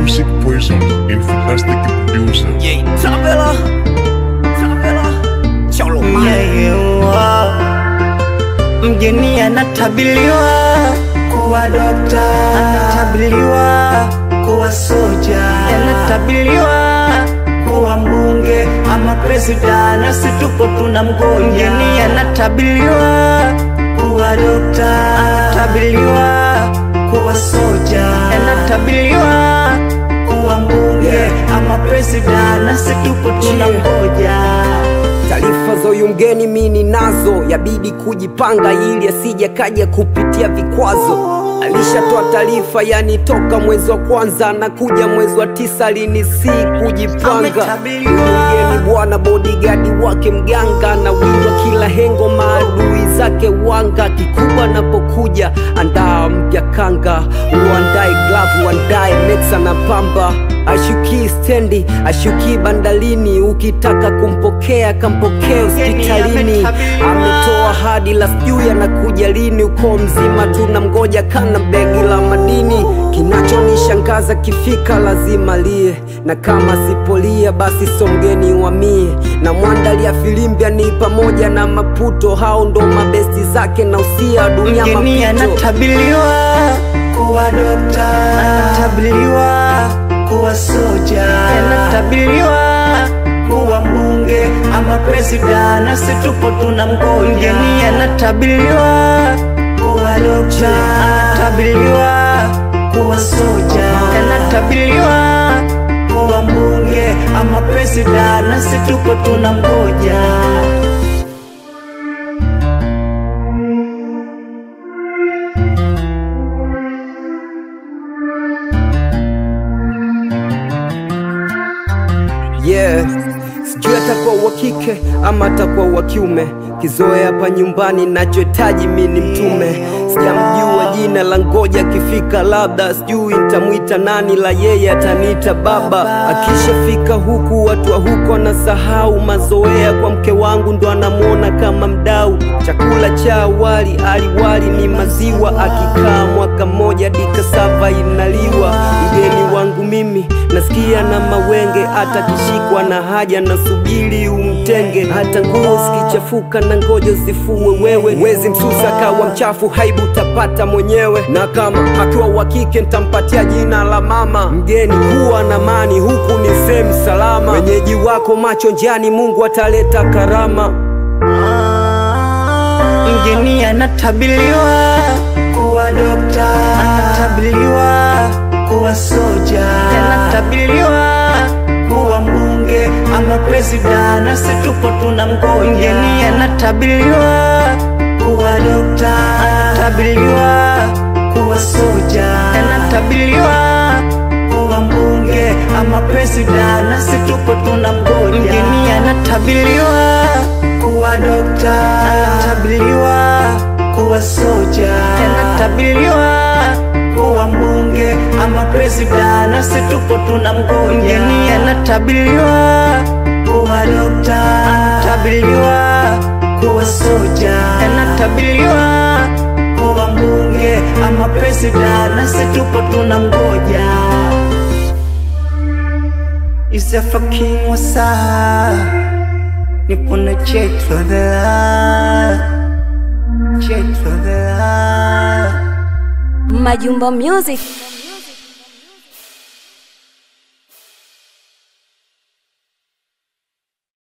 Music Poison and fantastic producer. Yeah, Tabela, Cholo Mgeni anatabiliwa kuwa dokta, anatabiliwa kuwa soja, anatabiliwa kuwa mbunge ama president, na situpo tunamgoja. Mgeni anatabiliwa kuwa dokta, anatabiliwa kuwa soja, anatabiliwa kuwa mbunge ama president, na situpo tunamgoja. Taarifa za huyu mgeni mimi nazo, yabidi kujipanga ili asije kaja kupitia vikwazo. Alishatoa taarifa yani toka mwezi wa kwanza na kuja mwezi wa 9 linisi kujipanga. Mgeni bwana bodyguard wake mganga na wiwa kila hengo maadui zake wanga. Kikubwa napokuja andaa mpya kanga, uandae glove uandae mexa na pamba. Ashuki stendi, ashuki bandalini, ukitaka kumpokea kampokea hospitalini. Ametoa hadi la sijui anakuja lini, uko mzima tunamgoja kana begi la madini. Kinachonishangaza kifika lazima lie, na kama sipolia basi so mgeni wa mie. Na mwandalia filimbia ni pamoja na Maputo, hao ndo mabesti zake na usia dunia Maputo. Mgeni anatabiliwa kuwa dokta, anatabiliwa kuwa soja, anatabiliwa kuwa mbunge ama president, na situpo tunamgoja. Mgeni anatabiliwa kuwa dokta, anatabiliwa kuwa soja, anatabiliwa kuwa mbunge ama president, na situpo tunamgoja. Yeah, sijui atakuwa wa kike ama atakuwa wa kiume. Kizoe hapa nyumbani nachohitaji mimi ni mtume. Sijamjua jina la ngoja kifika labda sijui nitamuita nani, la yeye ataniita baba. Akishafika huku watu wa huku wanasahau mazoea, kwa mke wangu ndo anamuona kama mdau. Chakula cha awali aliwali ni maziwa, akikaa mwaka mmoja dikasava inaliwa. Mgeni wangu mimi nasikia na mawenge, hata kishikwa na haja na subiri umtenge. Hata nguo zikichafuka na ngoja zifue wewe, wezi msusa kawa mchafu haibu utapata mwenyewe. Na kama akiwa wa kike nitampatia jina la mama. Mgeni kuwa na amani, huku ni sehemu salama. Wenyeji wako macho njani, Mungu ataleta karama. Mgeni anatabiliwa kuwa dokta, anatabiliwa kuwa soja, anatabiliwa kuwa mbunge ama president, na situpo tunamgoja. Mgeni anatabiliwa kuwa dokta, anatabiliwa kuwa soja, anatabiliwa kuwa mbunge ama president, na situpo tunamgoja. Mgeni anatabiliwa kuwa dokta, anatabiliwa kuwa soja, anatabiliwa kuwa mbunge ama president, na situpo tunamgoja. Mgeni anatabiliwa kuwa dokta, anatabiliwa kuwa soja, anatabiliwa kuwa mbunge ama president, na situpo tunamgoja. Is a fucking wasa nipo na check for the Majumba Music.